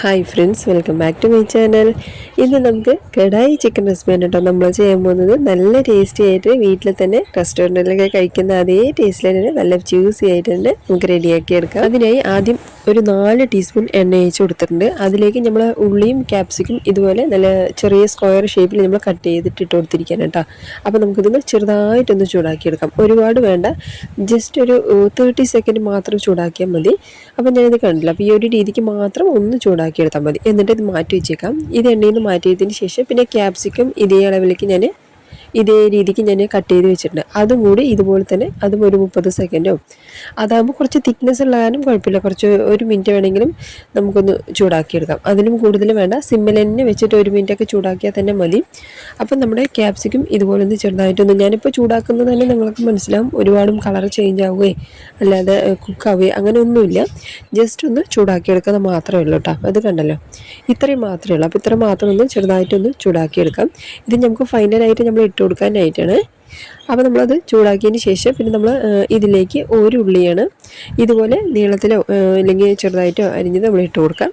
Hi friends, welcome back to my channel. ഇന്ന് നമുക്ക് kadai chicken റെസിപ്പിയാണ് കേട്ടോ നമ്മൾ ചെയ്യാൻ പോകുന്നത്. നല്ല ടേസ്റ്റി ആയിട്ട് വീട്ടിൽ തന്നെ റെസ്റ്റോറൻറ്റിലൊക്കെ കഴിക്കുന്ന അതേ ടേസ്റ്റിൽ തന്നെ നല്ല ജ്യൂസി ആയിട്ട് തന്നെ നമുക്ക് റെഡിയാക്കി എടുക്കാം. അതിനായി ആദ്യം ഒരു 4 ടീസ്പൂൺ എണ്ണ ഒഴിച്ച് കൊടുത്തിട്ടുണ്ട്. അതിലേക്ക് നമ്മൾ ഉള്ളിയും ക്യാപ്സിക്കും ഇതുപോലെ നല്ല ചെറിയ സ്ക്വയർ ഷേപ്പിൽ നമ്മൾ കട്ട് ചെയ്തിട്ട് ഇട്ട് കൊടുത്തിരിക്കുകയാണ് കേട്ടോ. അപ്പോൾ നമുക്കിതൊന്ന് ചെറുതായിട്ടൊന്ന് ചൂടാക്കിയെടുക്കാം. ഒരുപാട് വേണ്ട, ജസ്റ്റ് ഒരു 30 സെക്കൻഡ് മാത്രം ചൂടാക്കിയാൽ മതി. അപ്പോൾ ഞാനിത് കണ്ടില്ല. അപ്പോൾ ഈ ഒരു രീതിക്ക് മാത്രം ഒന്ന് ചൂടാക്കിയെടുത്താൽ മതി. എന്നിട്ട് ഇത് മാറ്റി വെച്ചേക്കാം. ഇത് എണ്ണയിൽ നിന്ന് മാറ്റിയതിന് ശേഷം പിന്നെ ക്യാപ്സിക്കം ഇതേ അളവിലേക്ക് ഇതേ രീതിക്ക് ഞാൻ കട്ട് ചെയ്ത് വെച്ചിട്ടുണ്ട്. അതും കൂടി ഇതുപോലെ തന്നെ അതും ഒരു 30 സെക്കൻഡോ, അതാകുമ്പോൾ കുറച്ച് തിക്നെസ് ഉള്ള കാരണം കുഴപ്പമില്ല, കുറച്ച് 1 മിനിറ്റ് വേണമെങ്കിലും നമുക്കൊന്ന് ചൂടാക്കിയെടുക്കാം. അതിലും കൂടുതൽ വേണ്ട, സിമ്മിൽ തന്നെ വെച്ചിട്ട് 1 മിനിറ്റൊക്കെ ചൂടാക്കിയാൽ തന്നെ മതി. അപ്പം നമ്മുടെ ക്യാപ്സിക്കും ഇതുപോലെ ഒന്ന് ചെറുതായിട്ടൊന്ന്, ഞാനിപ്പോൾ ചൂടാക്കുന്നത് തന്നെ നിങ്ങൾക്ക് മനസ്സിലാവും, ഒരുപാടും കളർ ചേഞ്ച് ആവുകയോ അല്ലാതെ കുക്കാവുകയോ അങ്ങനെ ഒന്നുമില്ല. ജസ്റ്റ് ഒന്ന് ചൂടാക്കിയെടുക്കുന്നത് മാത്രമേ ഉള്ളൂ കേട്ടോ. അത് കണ്ടല്ലോ, ഇത്രയും മാത്രമേ ഉള്ളൂ. അപ്പോൾ ഇത്ര മാത്രം ഒന്ന് ചെറുതായിട്ടൊന്ന് ചൂടാക്കിയെടുക്കാം. ഇത് നമുക്ക് ഫൈനലായിട്ട് നമ്മൾ ഇട്ട് കൊടുക്കാനായിട്ടാണ്. അപ്പോൾ നമ്മളത് ചൂടാക്കിയതിന് ശേഷം പിന്നെ നമ്മൾ ഇതിലേക്ക് ഒരു ഉള്ളിയാണ് ഇതുപോലെ നീളത്തിലോ അല്ലെങ്കിൽ ചെറുതായിട്ടോ അരിഞ്ഞത് നമ്മൾ ഇട്ട് കൊടുക്കാം.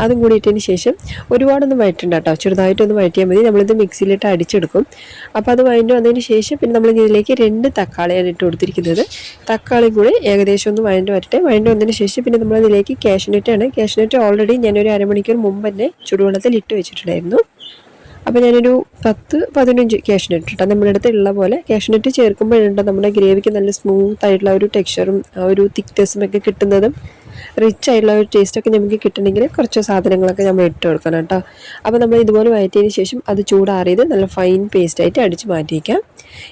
അതും കൂടി ഇട്ടതിന് ശേഷം ഒരുപാടൊന്നും വഴറ്റണ്ട കേട്ടോ, ചെറുതായിട്ടൊന്ന് വഴറ്റിയാൽ മതി. നമ്മളിത് മിക്സിയിലിട്ട് അടിച്ചെടുക്കും. അപ്പോൾ അത് വഴറ്റി വന്നതിന് ശേഷം പിന്നെ നമ്മൾ ഇതിലേക്ക് 2 തക്കാളിയാണ് ഇട്ട് കൊടുത്തിരിക്കുന്നത്. തക്കാളി കൂടി ഏകദേശം ഒന്ന് വഴറ്റി വന്നതിന് ശേഷം പിന്നെ നമ്മളതിലേക്ക് കാഷ്നട്ട് ഓൾറെഡി ഞാനൊരു അരമണിക്കൂർ മുമ്പ് തന്നെ ചുടുവെള്ളത്തിൽ ഇട്ട് വെച്ചിട്ടുണ്ടായിരുന്നു. അപ്പോൾ ഞാനൊരു 10-15 കാഷ്നട്ട് ഇട്ടാൽ നമ്മുടെ അടുത്ത് ഉള്ള പോലെ കാഷ്നട്ട് ചേർക്കുമ്പോഴുണ്ട് നമ്മുടെ ഗ്രേവിക്ക് നല്ല സ്മൂത്ത് ആയിട്ടുള്ള ഒരു ടെക്സ്ചറും ആ ഒരു തിക്നെസ്സും ഒക്കെ കിട്ടുന്നതും റിച്ച് ആയിട്ടുള്ള ഒരു ടേസ്റ്റൊക്കെ നമുക്ക് കിട്ടണമെങ്കിൽ കുറച്ച് സാധനങ്ങളൊക്കെ നമ്മൾ ഇട്ട് കൊടുക്കണം കേട്ടോ. അപ്പോൾ നമ്മൾ ഇതുപോലെ വഴറ്റിയതിന് ശേഷം അത് ചൂടാറിയത് നല്ല ഫൈൻ പേസ്റ്റായിട്ട് അടിച്ച് മാറ്റിയിരിക്കാം.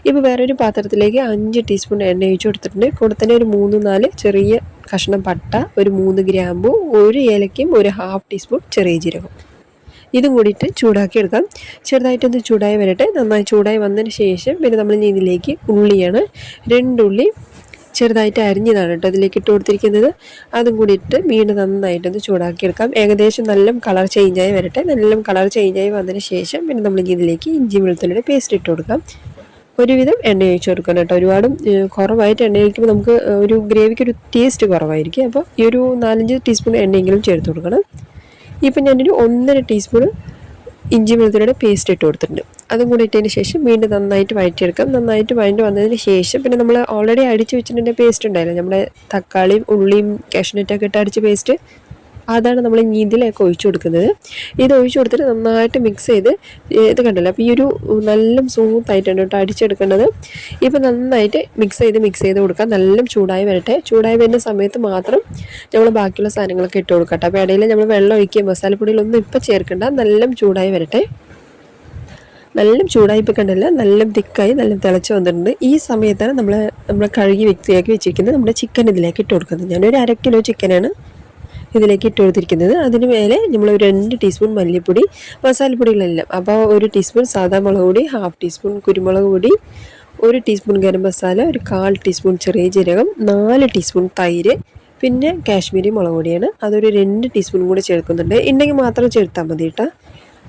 ഇപ്പോൾ വേറൊരു പാത്രത്തിലേക്ക് 5 ടീസ്പൂൺ എണ്ണ ഒഴിച്ച് കൊടുത്തിട്ടുണ്ട്. കൂടെ തന്നെ ഒരു 3-4 ചെറിയ കഷ്ണം പട്ട, ഒരു 3 ഗ്രാമ്പു, 1 ഏലക്കയും, ഒരു 1/2 ടീസ്പൂൺ ചെറിയ ജീരകം, ഇതും കൂടിയിട്ട് ചൂടാക്കി എടുക്കാം. ചെറുതായിട്ടൊന്ന് ചൂടായി വരട്ടെ. നന്നായി ചൂടായി വന്നതിന് ശേഷം പിന്നെ നമ്മൾ ഇതിലേക്ക് ഉള്ളിയാണ്, 2 ഉള്ളി ചെറുതായിട്ട് അരിഞ്ഞതാണ് കേട്ടോ അതിലേക്ക് ഇട്ട് കൊടുത്തിരിക്കുന്നത്. അതും കൂടി ഇട്ട് വീണ്ടും നന്നായിട്ടൊന്ന് ചൂടാക്കിയെടുക്കാം. ഏകദേശം നല്ല കളർ ചേഞ്ചായി വരട്ടെ. നല്ല കളർ ചേഞ്ചായി വന്നതിന് ശേഷം പിന്നെ നമ്മൾ ഇതിലേക്ക് ഇഞ്ചി വെളുത്തുള്ളിയുടെ പേസ്റ്റ് ഇട്ട് കൊടുക്കാം. ഒരുവിധം എണ്ണ ഒഴിച്ച് കൊടുക്കണം കേട്ടോ. ഒരുപാടും കുറവായിട്ട് എണ്ണ ഒഴിക്കുമ്പോൾ നമുക്ക് ഒരു ഗ്രേവിക്ക് ഒരു ടേസ്റ്റ് കുറവായിരിക്കും. അപ്പോൾ ഈ ഒരു 4-5 ടീസ്പൂൺ എണ്ണയെങ്കിലും ചേർത്ത് കൊടുക്കണം. ഇപ്പം ഞാനൊരു 1.5 ടീസ്പൂൺ ഇഞ്ചി വെളുത്തുള്ളിയുടെ പേസ്റ്റ് ഇട്ട് കൊടുത്തിട്ടുണ്ട്. അതും കൂടി ഇട്ടതിന് ശേഷം വീണ്ടും നന്നായിട്ട് വഴറ്റിയെടുക്കാം. നന്നായിട്ട് വഴറ്റി വന്നതിന് ശേഷം പിന്നെ നമ്മൾ ഓൾറെഡി അടിച്ച് വെച്ചിട്ടുള്ള പേസ്റ്റ് ഉണ്ടായില്ല, നമ്മുടെ തക്കാളിയും ഉള്ളിയും കാഷ്നട്ടൊക്കെ ഇട്ട് അടിച്ച പേസ്റ്റ്, അതാണ് നമ്മൾ ഇതിലേക്ക് ഒഴിച്ചു കൊടുക്കുന്നത്. ഇത് ഒഴിച്ചു കൊടുത്തിട്ട് നന്നായിട്ട് മിക്സ് ചെയ്ത് ഇത് കണ്ടല്ലോ. അപ്പോൾ ഈ ഒരു നല്ല സ്മൂത്തായിട്ടാണ് കേട്ടോ അടിച്ചെടുക്കേണ്ടത്. ഇപ്പോൾ നന്നായിട്ട് മിക്സ് ചെയ്ത് കൊടുക്കാം. നല്ല ചൂടായി വരട്ടെ. ചൂടായി വരുന്ന സമയത്ത് മാത്രം നമ്മൾ ബാക്കിയുള്ള സാധനങ്ങളൊക്കെ ഇട്ട് കൊടുക്കാം കേട്ടോ. അപ്പോൾ ഇടയിൽ നമ്മൾ വെള്ളം ഒഴിക്കുക, മസാലപ്പൊടികളൊന്നും ഇപ്പോൾ ചേർക്കണ്ട. നല്ല ചൂടായി വരട്ടെ. നല്ല ചൂടായി ഇപ്പോൾ കണ്ടല്ല, നല്ല തിക്കായി നല്ല തിളച്ച് വന്നിട്ടുണ്ട്. ഈ സമയത്താണ് നമ്മൾ കഴുകി വൃത്തിയാക്കി വെച്ചിരിക്കുന്നത് നമ്മുടെ ചിക്കൻ ഇതിലേക്ക് ഇട്ട് കൊടുക്കുന്നത്. ഞാനൊരു 1/2 കിലോ ചിക്കനാണ് ഇതിലേക്ക് ഇട്ട് കൊടുത്തിരിക്കുന്നത്. അതിന് മേലെ നമ്മൾ 2 ടീസ്പൂൺ മല്ലിപ്പൊടി, മസാലപ്പൊടികളെല്ലാം. അപ്പോൾ 1 ടീസ്പൂൺ സാദാ മുളക് പൊടി, 1/2 ടീസ്പൂൺ കുരുമുളക് പൊടി, 1 ടീസ്പൂൺ ഗരം മസാല, ഒരു 1/4 ടീസ്പൂൺ ചെറിയ ജീരകം, 4 ടീസ്പൂൺ തൈര്, പിന്നെ കാശ്മീരി മുളക് പൊടിയാണ്, അതൊരു 2 ടീസ്പൂൺ കൂടി ചേർക്കുന്നുണ്ട്. ഉണ്ടെങ്കിൽ മാത്രം ചേർത്താൽ മതി കേട്ടോ.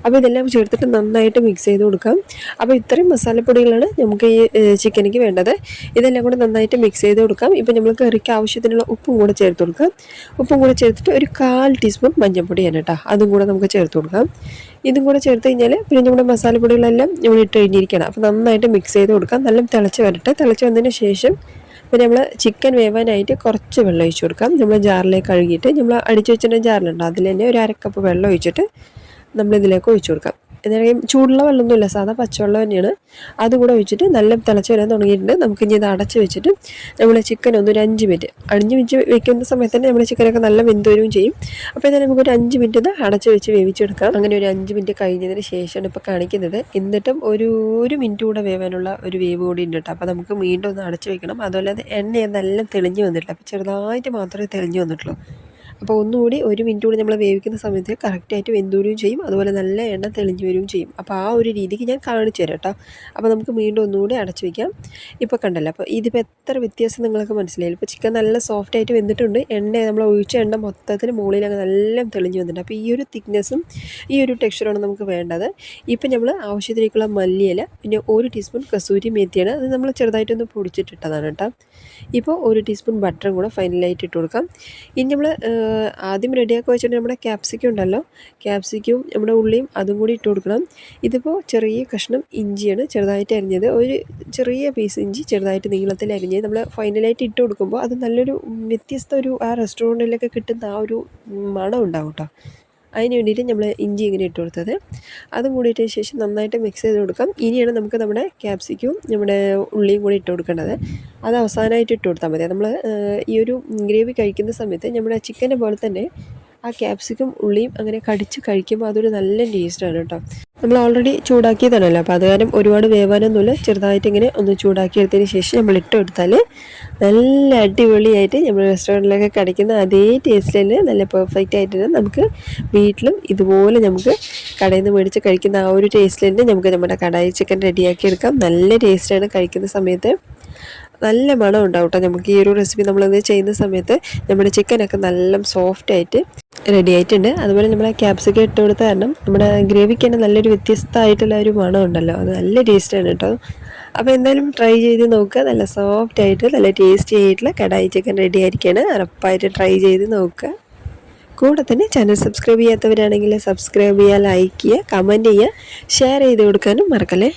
അപ്പോൾ ഇതെല്ലാം ചേർത്തിട്ട് നന്നായിട്ട് മിക്സ് ചെയ്ത് കൊടുക്കാം. അപ്പോൾ ഇത്രയും മസാലപ്പൊടികളാണ് നമുക്ക് ഈ ചിക്കനിക്ക് വേണ്ടത്. ഇതെല്ലാം കൂടെ നന്നായിട്ട് മിക്സ് ചെയ്ത് കൊടുക്കാം. ഇപ്പോൾ നമ്മൾ കറിക്ക് ആവശ്യത്തിനുള്ള ഉപ്പും കൂടെ ചേർത്ത് കൊടുക്കാം. ഉപ്പും കൂടെ ചേർത്തിട്ട് ഒരു 1/4 ടീസ്പൂൺ മഞ്ഞൾപ്പൊടിയാണ് കേട്ടോ, അതും കൂടെ നമുക്ക് ചേർത്ത് കൊടുക്കാം. ഇതും കൂടെ ചേർത്ത് കഴിഞ്ഞാൽ പിന്നെ നമ്മുടെ മസാലപ്പൊടികളെല്ലാം നമ്മൾ ഇട്ട് കഴിഞ്ഞിരിക്കണം. അപ്പോൾ നന്നായിട്ട് മിക്സ് ചെയ്ത് കൊടുക്കാം. നല്ല തിളച്ച് വരട്ടെ. തിളച്ച് വന്നതിന് ശേഷം പിന്നെ നമ്മൾ ചിക്കൻ വേവാനായിട്ട് കുറച്ച് വെള്ളം ഒഴിച്ച് കൊടുക്കാം. നമ്മൾ ജാറിലേക്ക് കഴുകിയിട്ട് നമ്മൾ അടിച്ചു വെച്ചിട്ട് ജാറിലുണ്ടോ, അതിൽ തന്നെ ഒരു 1/2 കപ്പ് വെള്ളം ഒഴിച്ചിട്ട് നമ്മളിതിലേക്ക് ഒഴിച്ചു കൊടുക്കാം. എന്നാലും ചൂടുള്ള വെള്ളമൊന്നുമില്ല, സാധാ പച്ചവെള്ളം തന്നെയാണ്. അതുകൂടെ ഒഴിച്ചിട്ട് നല്ല തിളച്ച് വരാൻ തുടങ്ങിയിട്ടുണ്ട്. നമുക്കിനി ഇത് അടച്ച് വെച്ചിട്ട് നമ്മൾ ചിക്കൻ ഒരു 5 മിനിറ്റ് വെച്ച് വെക്കുന്ന സമയത്ത് തന്നെ നമ്മൾ ചിക്കനൊക്കെ നല്ല വെന്ത് വരികയും ചെയ്യും. അപ്പോൾ ഇതാ നമുക്കൊരു 5 മിനിറ്റ് ഇത് അടച്ച് വെച്ച് വേവിച്ചെടുക്കാം. അങ്ങനെ ഒരു 5 മിനിറ്റ് കഴിഞ്ഞതിന് ശേഷമാണ് ഇപ്പോൾ കാണിക്കുന്നത്. എന്നിട്ടും ഒരു മിനിറ്റ് കൂടെ വേവാനുള്ള ഒരു വേവ് കൂടി ഉണ്ട് കേട്ടോ. അപ്പോൾ നമുക്ക് വീണ്ടും ഒന്ന് അടച്ച് വെക്കണം. അതുപോലെ അത് എണ്ണ നല്ല തെളിഞ്ഞ് വന്നിട്ടില്ല, അപ്പോൾ ചെറുതായിട്ട് മാത്രമേ തെളിഞ്ഞ് വന്നിട്ടുള്ളൂ. അപ്പോൾ ഒന്നുകൂടി 1 മിനിറ്റ് കൂടി നമ്മൾ വേവിക്കുന്ന സമയത്ത് കറക്റ്റായിട്ട് വെന്തുവരികയും ചെയ്യും, അതുപോലെ നല്ല എണ്ണ തെളിഞ്ഞ് വരികയും ചെയ്യും. അപ്പോൾ ആ ഒരു രീതിക്ക് ഞാൻ കാണിച്ചു തരാം കേട്ടോ. അപ്പോൾ നമുക്ക് വീണ്ടും ഒന്നുകൂടി അടച്ചു വയ്ക്കാം. ഇപ്പോൾ കണ്ടല്ലോ, അപ്പോൾ ഇതിപ്പോൾ എത്ര വ്യത്യാസം നിങ്ങൾക്ക് മനസ്സിലായില്ല. ഇപ്പോൾ ചിക്കൻ നല്ല സോഫ്റ്റായിട്ട് വെന്തിട്ടുണ്ട്. നമ്മൾ ഒഴിച്ച എണ്ണ മൊത്തത്തിൽ മുകളിലങ്ങ് നല്ല തെളിഞ്ഞ് വന്നിട്ടുണ്ട്. അപ്പോൾ ഈ ഒരു തിക്നെസ്സും ഈ ഒരു ടെക്സ്ചറാണ് നമുക്ക് വേണ്ടത്. ഇപ്പോൾ നമ്മൾ ആവശ്യത്തിലേക്കുള്ള മല്ലിയില, പിന്നെ 1 ടീസ്പൂൺ കസൂരി മേത്തിയാണ്, അത് നമ്മൾ ചെറുതായിട്ടൊന്ന് പൊടിച്ചിട്ടിട്ടതാണ് കേട്ടോ. ഇപ്പോൾ 1 ടീസ്പൂൺ ബട്ടറും കൂടെ ഫൈനലായിട്ട് ഇട്ട് കൊടുക്കാം. ഇനി നമ്മൾ ആദ്യം റെഡിയാക്കി വെച്ചിട്ട് നമ്മുടെ ക്യാപ്സിക്കം ഉണ്ടല്ലോ, ക്യാപ്സിക്കവും നമ്മുടെ ഉള്ളിയും അതും കൂടി ഇട്ട് കൊടുക്കണം. ഇതിപ്പോൾ ചെറിയ കഷ്ണം ഇഞ്ചിയാണ് ചെറുതായിട്ട് അരിഞ്ഞത്, ഒരു ചെറിയ പീസ് ഇഞ്ചി ചെറുതായിട്ട് നീളത്തിൽ അരിഞ്ഞത് നമ്മൾ ഫൈനലായിട്ട് ഇട്ട് കൊടുക്കുമ്പോൾ അത് നല്ലൊരു വ്യത്യസ്ത ഒരു ആ റെസ്റ്റോറൻറ്റിലൊക്കെ കിട്ടുന്ന ആ ഒരു മണം ഉണ്ടാവും കേട്ടോ. അതിന് വേണ്ടിയിട്ട് നമ്മൾ ഇഞ്ചി ഇങ്ങനെ ഇട്ട് കൊടുത്തത്, അതും കൂടിയിട്ടതിന് ശേഷം നന്നായിട്ട് മിക്സ് ചെയ്ത് കൊടുക്കാം. ഇനിയാണ് നമുക്ക് നമ്മുടെ ക്യാപ്സിക്കവും നമ്മുടെ ഉള്ളിയും കൂടി ഇട്ട് കൊടുക്കേണ്ടത്. അത് അവസാനമായിട്ട് ഇട്ട് കൊടുത്താൽ മതി. നമ്മൾ ഈ ഒരു ഗ്രേവി കഴിക്കുന്ന സമയത്ത് നമ്മുടെ ചിക്കനെ പോലെ തന്നെ ആ ക്യാപ്സിക്കം ഉള്ളിയും അങ്ങനെ കടിച്ച് കഴിക്കുമ്പോൾ അതൊരു നല്ല ടേസ്റ്റാണ് കേട്ടോ. നമ്മൾ ഓൾറെഡി ചൂടാക്കിയതാണല്ലോ, അപ്പോൾ അത് കാരണം ഒരുപാട് വേവാനൊന്നുമില്ല, ചെറുതായിട്ട് ഇങ്ങനെ ഒന്ന് ചൂടാക്കി എടുത്തതിന് ശേഷം നമ്മൾ ഇട്ട് കൊടുത്താൽ നല്ല അടിപൊളിയായിട്ട് നമ്മൾ റെസ്റ്റോറൻറ്റിലൊക്കെ കഴിക്കുന്ന അതേ ടേസ്റ്റിൽ തന്നെ നല്ല പെർഫെക്റ്റ് ആയിട്ട് തന്നെ നമുക്ക് വീട്ടിലും ഇതുപോലെ നമുക്ക് കടയിൽ നിന്ന് മേടിച്ച് കഴിക്കുന്ന ആ ഒരു ടേസ്റ്റിൽ തന്നെ നമുക്ക് നമ്മുടെ കടായി ചിക്കൻ റെഡിയാക്കി എടുക്കാം. നല്ല ടേസ്റ്റാണ് കഴിക്കുന്ന സമയത്ത്, നല്ല മണം ഉണ്ടാവും കേട്ടോ. നമുക്ക് ഈ ഒരു റെസിപ്പി നമ്മളത് ചെയ്യുന്ന സമയത്ത് നമ്മുടെ ചിക്കനൊക്കെ നല്ല സോഫ്റ്റായിട്ട് റെഡി ആയിട്ടുണ്ട്. അതുപോലെ നമ്മൾ ക്യാപ്സിക്കം ഇട്ട് കൊടുത്ത കാരണം നമ്മുടെ ഗ്രേവിക്ക് തന്നെ നല്ലൊരു വ്യത്യസ്തമായിട്ടുള്ള ഒരു മണം ഉണ്ടല്ലോ, അത് നല്ല ടേസ്റ്റാണ് കേട്ടോ. അപ്പോൾ എന്തായാലും ട്രൈ ചെയ്ത് നോക്കുക. നല്ല സോഫ്റ്റായിട്ട് നല്ല ടേസ്റ്റി ആയിട്ടുള്ള കടായി ചിക്കൻ റെഡി ആയിരിക്കുകയാണ്. ഉറപ്പായിട്ട് ട്രൈ ചെയ്ത് നോക്കുക. കൂടെ തന്നെ ചാനൽ സബ്സ്ക്രൈബ് ചെയ്യാത്തവരാണെങ്കിൽ സബ്സ്ക്രൈബ് ചെയ്യുക, ലൈക്ക് ചെയ്യുക, കമൻറ്റ് ചെയ്യുക, ഷെയർ ചെയ്ത് കൊടുക്കാനും മറക്കല്ലേ.